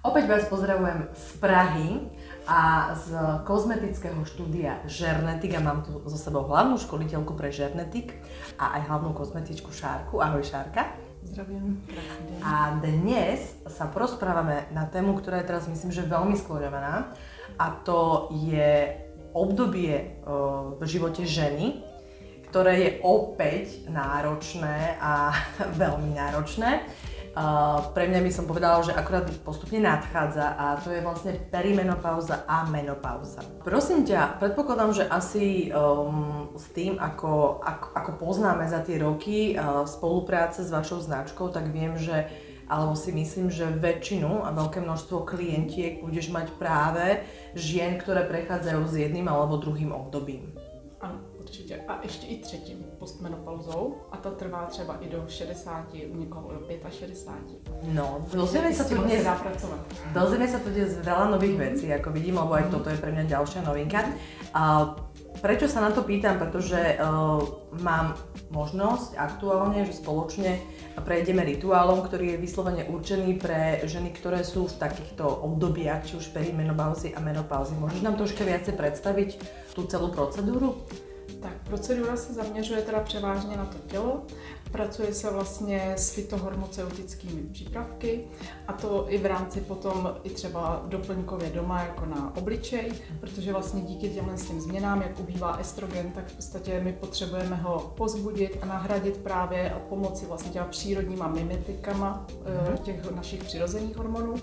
Opäť vás pozdravujem z Prahy a z kozmetického štúdia Žernetik a mám tu so sebou hlavnú školiteľku pre Žernetik a aj hlavnú kozmetičku Šárku. Ahoj Šárka. Zdravím. A dnes sa porozprávame na tému, ktorá je teraz myslím, že veľmi skloňovaná, a to je obdobie v živote ženy, ktoré je opäť náročné a veľmi náročné. Pre mňa by som povedala, že akurát postupne nadchádza a to je vlastne perimenopauza a menopauza. Prosím ťa, predpokladám, že asi s tým, ako poznáme za tie roky spolupráce s vašou značkou, tak viem, že alebo si myslím, že väčšinu a veľké množstvo klientiek budeš mať práve žien, ktoré prechádzajú s jedným alebo druhým obdobím. Ano, určitě. A ještě i třetím postmenopauzou. A ta trvá třeba i do 60, u někoho do 65. No, dozvieme sa tu dnes veľa nových vecí, ako vidím, lebo aj toto je pre mňa ďalšia novinka. Prečo sa na to pýtam? Pretože mám možnosť aktuálne, že spoločne prejdeme rituálom, ktorý je vyslovene určený pre ženy, ktoré sú v takýchto obdobiach, či už perimenopauzy a menopauzy. Môžeš nám trošku viacej predstaviť tú celú procedúru? Tak procedura se zaměřuje teda převážně na to tělo. Pracuje se vlastně s fytohormoceutickými přípravky a to i v rámci potom i třeba doplňkově doma jako na obličej, protože vlastně díky těmhle s tím změnám, jak ubývá estrogen, tak v podstatě my potřebujeme ho pozbudit a nahradit právě a pomoci vlastně těma přírodníma mimetikama těch našich přirozených hormonů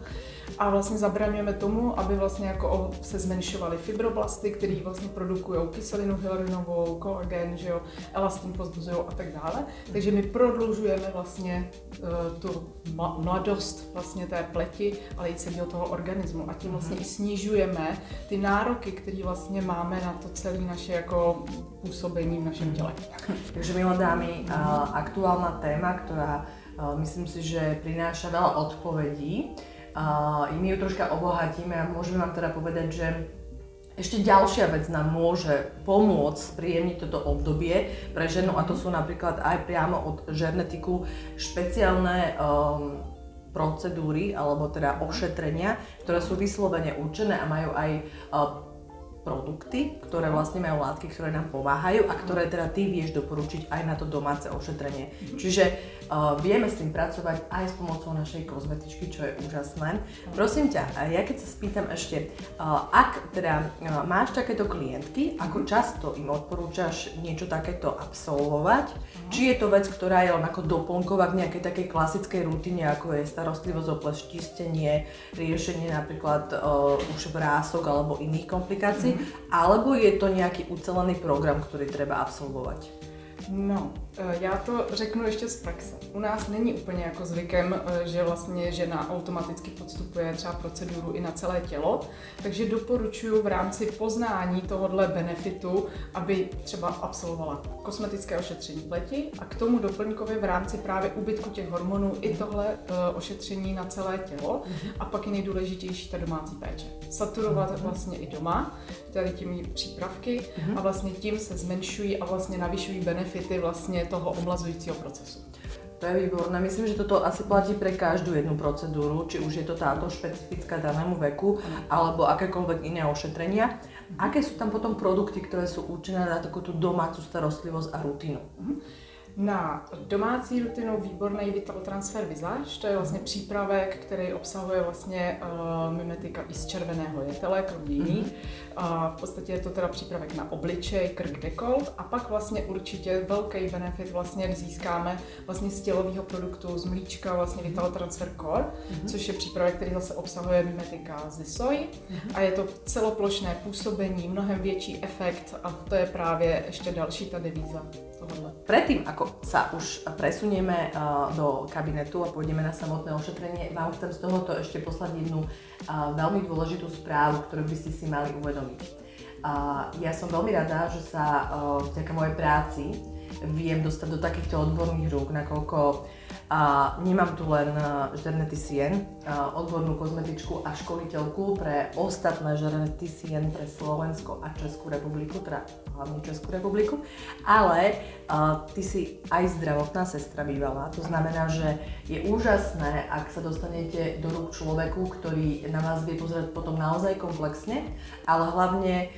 a vlastně zabraňujeme tomu, aby vlastně jako se zmenšovaly fibroblasty, které vlastně produkují kyselinu hyalurinovou, kolagen, že jo, elastin pozbuzují a tak dále. Takže my prodlužujeme vlastně tu mladost vlastně té pleti, ale i celého toho organismu a tím vlastně i snižujeme ty nároky, které vlastně máme na to celé naše jako působení v našem těle. Takže milé dámy, aktuálna téma, ktorá myslím si, že prináša veľa odpovedí. My ju troška obohatíme a môžeme vám teda povedať, že ešte ďalšia vec nám môže pomôcť spríjemniť toto obdobie pre ženu a to sú napríklad aj priamo od Žernetiku špeciálne procedúry alebo teda ošetrenia, ktoré sú vyslovene určené a majú aj produkty, ktoré vlastne majú látky, ktoré nám pomáhajú a ktoré teda ty vieš doporučiť aj na to domáce ošetrenie. Čiže vieme s tým pracovať aj s pomocou našej kozmetičky, čo je úžasné. Prosím ťa, ja keď sa spýtam ešte, ak teda máš takéto klientky, ako často im odporúčaš niečo takéto absolvovať? Či je to vec, ktorá je len ako doplnková k nejakej takej klasickej rutine, ako je starostlivosť o pleť, čistenie, riešenie napríklad už vrások alebo iných komplikácií, alebo je to nejaký ucelený program, ktorý treba absolvovať? No, já to řeknu ještě z praxe. U nás není úplně jako zvykem, že vlastně žena automaticky podstupuje třeba proceduru i na celé tělo, takže doporučuji v rámci poznání tohohle benefitu, aby třeba absolvovala kosmetické ošetření pleti a k tomu doplňkově v rámci právě úbytku těch hormonů i tohle ošetření na celé tělo a pak je nejdůležitější ta domácí péče. Saturovat vlastně i doma, tady těmi přípravky a vlastně tím se zmenšují a vlastně navyšují benefity vlastně toho omlazujícího procesu. To je výborné. Myslím, že toto asi platí pre každú jednu procedúru, či už je to táto špecifická danému veku, alebo akékoľvek iné ošetrenia. Aké sú tam potom produkty, ktoré sú určené na takúto domácu starostlivosť a rutinu? Na domácí rutinu výborný Vital Transfer Visage, to je vlastně přípravek, který obsahuje vlastně mimetika i z červeného jetele, kromě jiných. V podstatě je to teda přípravek na obličej, krk, dekolt a pak vlastně určitě velký benefit vlastně získáme vlastně z tělového produktu, z mlíčka vlastně Vital Transfer Core, což je přípravek, který zase obsahuje mimetika ze soji a je to celoplošné působení, mnohem větší efekt a to je právě ještě další ta devíza tohohle. Predtým, ako sa už presunieme do kabinetu a pôjdeme na samotné ošetrenie, vám chcem z tohoto ešte poslať jednu veľmi dôležitú správu, ktorú by ste si mali uvedomiť. Ja som veľmi rada, že sa vďaka mojej práci viem dostať do takýchto odborných rúk, nakoľko A nemám tu len Žernetysien, odbornú kozmetičku a školiteľku pre ostatné Žernetysien pre Slovensko a Českú republiku, teda hlavne Českú republiku, ale ty si aj zdravotná sestra bývalá. To znamená, že je úžasné, ak sa dostanete do rúk človeku, ktorý na vás vie pozerať potom naozaj komplexne, ale hlavne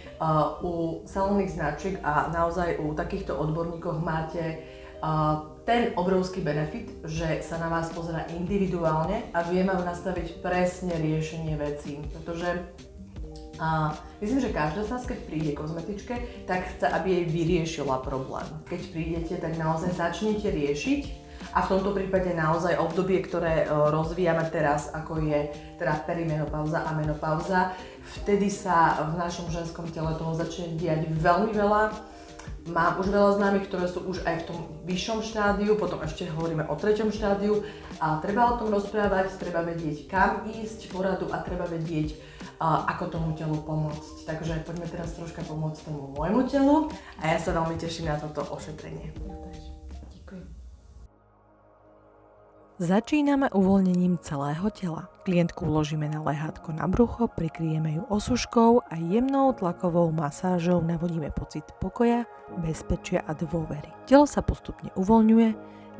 u salónnych značiek a naozaj u takýchto odborníkov máte ten obrovský benefit, že sa na vás pozerá individuálne a vie vám nastaviť presne riešenie vecí. Pretože myslím, že každá z nás, keď príde k kozmetičke, tak chce, aby jej vyriešila problém. Keď prídete, tak naozaj začnete riešiť a v tomto prípade naozaj obdobie, ktoré rozvíjame teraz, ako je teda perimenopauza a menopauza, vtedy sa v našom ženskom tele toho začne diať veľmi veľa. Mám už veľa známych, ktoré sú už aj v tom vyššom štádiu, potom ešte hovoríme o 3. štádiu a treba o tom rozprávať, treba vedieť, kam ísť poradu a treba vedieť, ako tomu telu pomôcť. Takže poďme teraz troška pomôcť tomu môjmu telu a ja sa veľmi teším na toto ošetrenie. Začíname uvoľnením celého tela. Klientku uložíme na lehátko na brucho, prikryjeme ju osuškou a jemnou tlakovou masážou navodíme pocit pokoja, bezpečia a dôvery. Telo sa postupne uvoľňuje,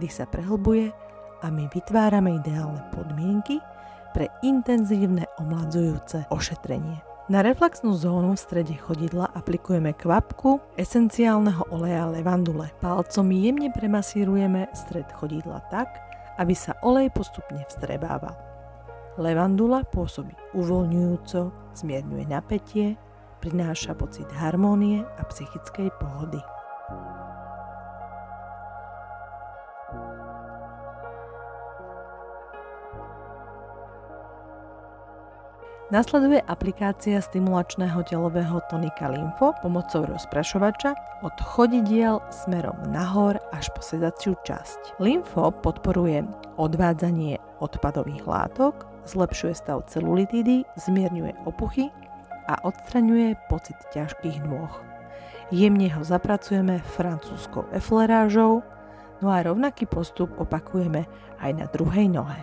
dých sa prehlbuje a my vytvárame ideálne podmienky pre intenzívne omladzujúce ošetrenie. Na reflexnú zónu v strede chodidla aplikujeme kvapku esenciálneho oleja levandule. Palcom jemne premasírujeme stred chodidla tak, aby sa olej postupne vstrebával. Levandula pôsobí uvoľňujúco, zmierňuje napätie, prináša pocit harmónie a psychickej pohody. Nasleduje aplikácia stimulačného telového tonika Lymfo pomocou rozprašovača od chodidiel smerom nahor až po sedaciu časť. Lymfo podporuje odvádzanie odpadových látok, zlepšuje stav celulitídy, zmierňuje opuchy a odstraňuje pocit ťažkých nôh. Jemne ho zapracujeme francúzskou eflerážou, no a rovnaký postup opakujeme aj na druhej nohe.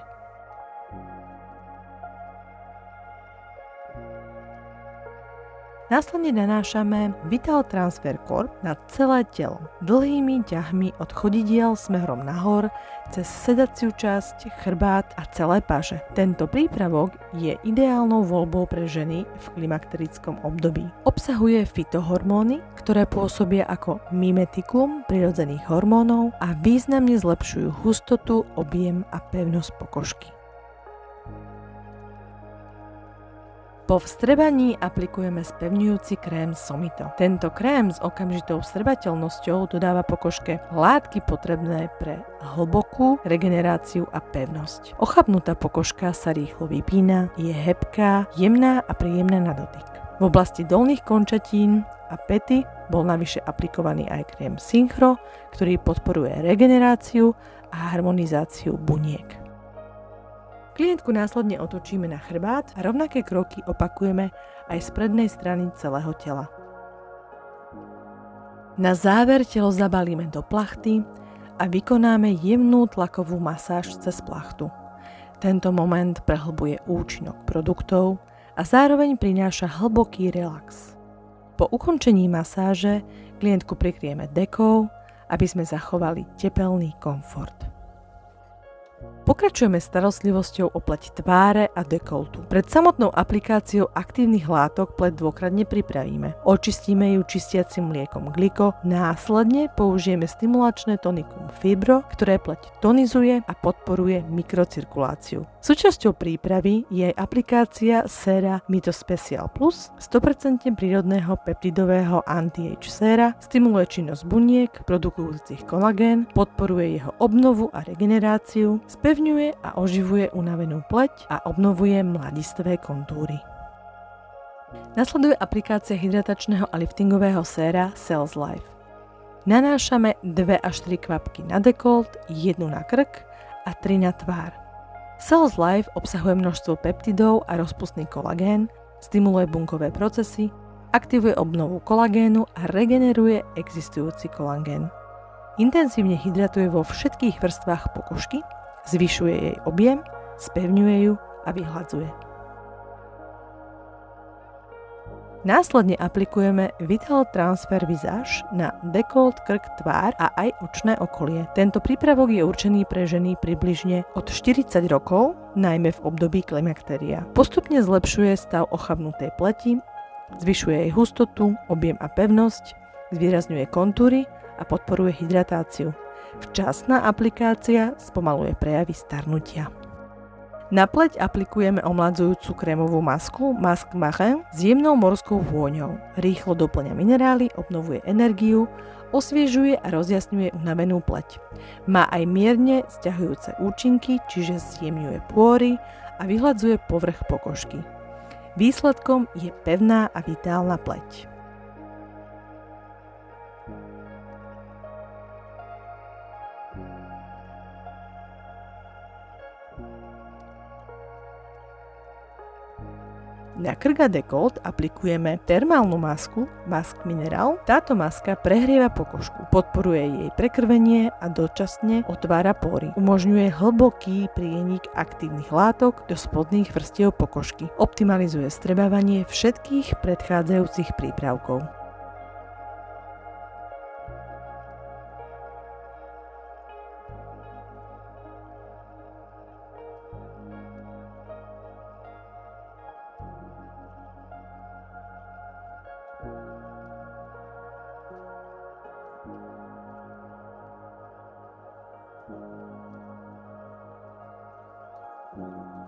Následne nanášame Vital Transfer Corp na celé telo dlhými ťahmi od chodidiel smerom nahor cez sedaciu časť, chrbát a celé paže. Tento prípravok je ideálnou voľbou pre ženy v klimakterickom období. Obsahuje fytohormóny, ktoré pôsobia ako mimetikum prirodzených hormónov a významne zlepšujú hustotu, objem a pevnosť pokožky. Po vstrebaní aplikujeme spevňujúci krém Somito. Tento krém s okamžitou vstrebateľnosťou dodáva pokožke látky potrebné pre hlbokú regeneráciu a pevnosť. Ochabnutá pokožka sa rýchlo vypína, je hebká, jemná a príjemná na dotyk. V oblasti dolných končatín a päty bol navyše aplikovaný aj krém Synchro, ktorý podporuje regeneráciu a harmonizáciu buniek. Klientku následne otočíme na chrbát a rovnaké kroky opakujeme aj z prednej strany celého tela. Na záver telo zabalíme do plachty a vykonáme jemnú tlakovú masáž cez plachtu. Tento moment prehlbuje účinok produktov a zároveň prináša hlboký relax. Po ukončení masáže klientku prikryjeme dekou, aby sme zachovali tepelný komfort. Pokračujeme starostlivosťou o pleť tváre a dekoltu. Pred samotnou aplikáciou aktívnych látok pleť dôkratne pripravíme. Očistíme ju čistiacim mliekom Glyko, následne použijeme stimulačné tonikum Fibro, ktoré pleť tonizuje a podporuje mikrocirkuláciu. Súčasťou prípravy je aj aplikácia séra Mito Special Plus, 100% prírodného peptidového anti-age séra, stimuluje činnosť buniek, produkujúcich kolagén, podporuje jeho obnovu a regeneráciu, spevňuje a oživuje unavenú pleť a obnovuje mladistvé kontúry. Nasleduje aplikácia hydratačného a liftingového séra Cells Life. Nanášame 2 až 3 kvapky na dekolt, 1 na krk a 3 na tvár. Cells Life obsahuje množstvo peptidov a rozpustný kolagén, stimuluje bunkové procesy, aktivuje obnovu kolagénu a regeneruje existujúci kolagén. Intenzívne hydratuje vo všetkých vrstvách pokožky Zvyšuje jej objem, spevňuje ju a vyhladzuje. Následne aplikujeme Vital Transfer Visage na dekolt, krk, tvár a aj očné okolie. Tento prípravok je určený pre ženy približne od 40 rokov, najmä v období klimaktéria. Postupne zlepšuje stav ochabnutej pleti, zvyšuje jej hustotu, objem a pevnosť, zvýrazňuje kontúry a podporuje hydratáciu. Včasná aplikácia spomaluje prejavy starnutia. Na pleť aplikujeme omladzujúcu krémovú masku Masque Marin s jemnou morskou vôňou. Rýchlo doplňa minerály, obnovuje energiu, osviežuje a rozjasňuje unavenú pleť. Má aj mierne sťahujúce účinky, čiže zjemňuje pôry a vyhladzuje povrch pokožky. Výsledkom je pevná a vitálna pleť. Na krk a dekolt aplikujeme termálnu masku Masque Mineral. Táto maska prehrieva pokožku, podporuje jej prekrvenie a dočasne otvára pory. Umožňuje hlboký prienik aktívnych látok do spodných vrstiev pokožky. Optimalizuje strebávanie všetkých predchádzajúcich prípravkov.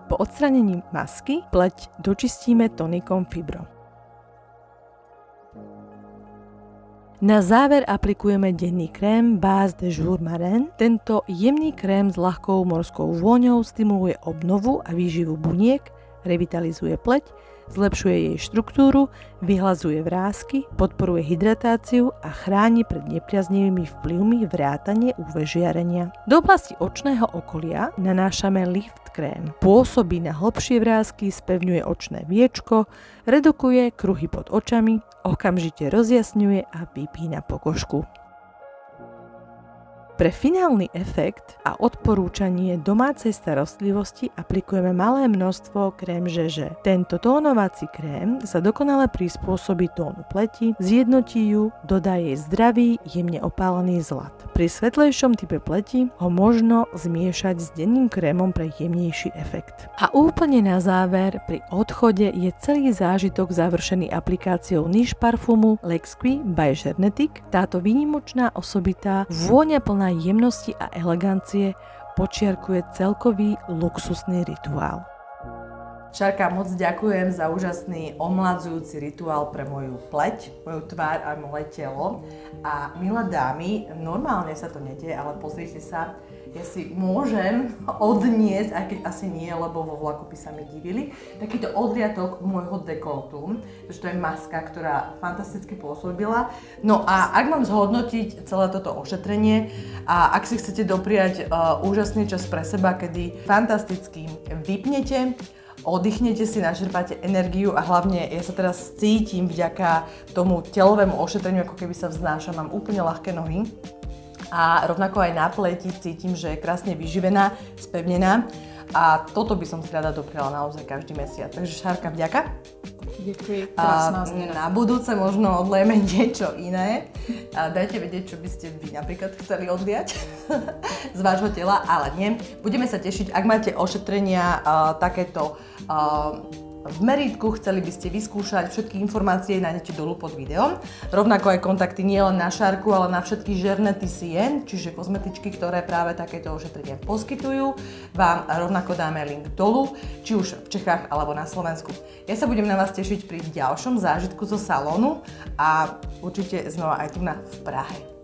Po odstranení masky pleť dočistíme tonikom Fibro. Na záver aplikujeme denný krém Base de Jour Marin. Tento jemný krém s ľahkou morskou vôňou stimuluje obnovu a výživu buniek, revitalizuje pleť, zlepšuje jej štruktúru, vyhladzuje vrásky, podporuje hydratáciu a chráni pred nepriaznivými vplyvmi vrátane UV žiarenia. Do oblasti očného okolia nanášame lift krém. Pôsobí na hlbšie vrásky, spevňuje očné viečko, redukuje kruhy pod očami, okamžite rozjasňuje a vypína pokožku. Pre finálny efekt a odporúčanie domácej starostlivosti aplikujeme malé množstvo krém žeže. Tento tónovací krém sa dokonale prispôsobí tónu pleti, zjednotí ju, dodá jej zdravý, jemne opálený zlat. Pri svetlejšom type pleti ho možno zmiešať s denným krémom pre jemnejší efekt. A úplne na záver, pri odchode je celý zážitok završený aplikáciou níž parfumu L'Exquis by Gernetic. Táto výnimočná osobitá vôňa plná jemnosti a elegancie počiarkuje celkový luxusný rituál. Šárka, moc ďakujem za úžasný omladzujúci rituál pre moju pleť, moju tvár a moje telo. A milé dámy, normálne sa to nedie, ale pozrite sa, ja si môžem odniesť, aj keď asi nie, lebo vo vlaku by sa mi divili, takýto odliatok môjho dekoltu, pretože to je maska, ktorá fantasticky pôsobila. No a ak mám zhodnotiť celé toto ošetrenie a ak si chcete dopriať úžasný čas pre seba, kedy fantasticky vypnete, oddychnete si, načerpáte energiu a hlavne ja sa teraz cítim vďaka tomu telovému ošetreniu, ako keby sa vznášam, mám úplne ľahké nohy. A rovnako aj na pleti cítim, že je krásne vyživená, spevnená a toto by som si rada dopriala naozaj každý mesiac. Takže Šárka, vďaka. Děkuji, krásná změna. Na budúce možno odlejeme niečo iné. Dajte vedieť, čo by ste vy napríklad chceli odliať z vášho tela, ale nie. Budeme sa tešiť, ak máte ošetrenia takéto v merítku, chceli by ste vyskúšať, všetky informácie nájdete dolu pod videom. Rovnako aj kontakty nielen na Šárku, ale na všetky Gerneticien, čiže kozmetičky, ktoré práve takéto ošetrenia poskytujú. Vám rovnako dáme link dolu, či už v Čechách alebo na Slovensku. Ja sa budem na vás tešiť pri ďalšom zážitku zo salónu a určite znova aj tu v Prahe.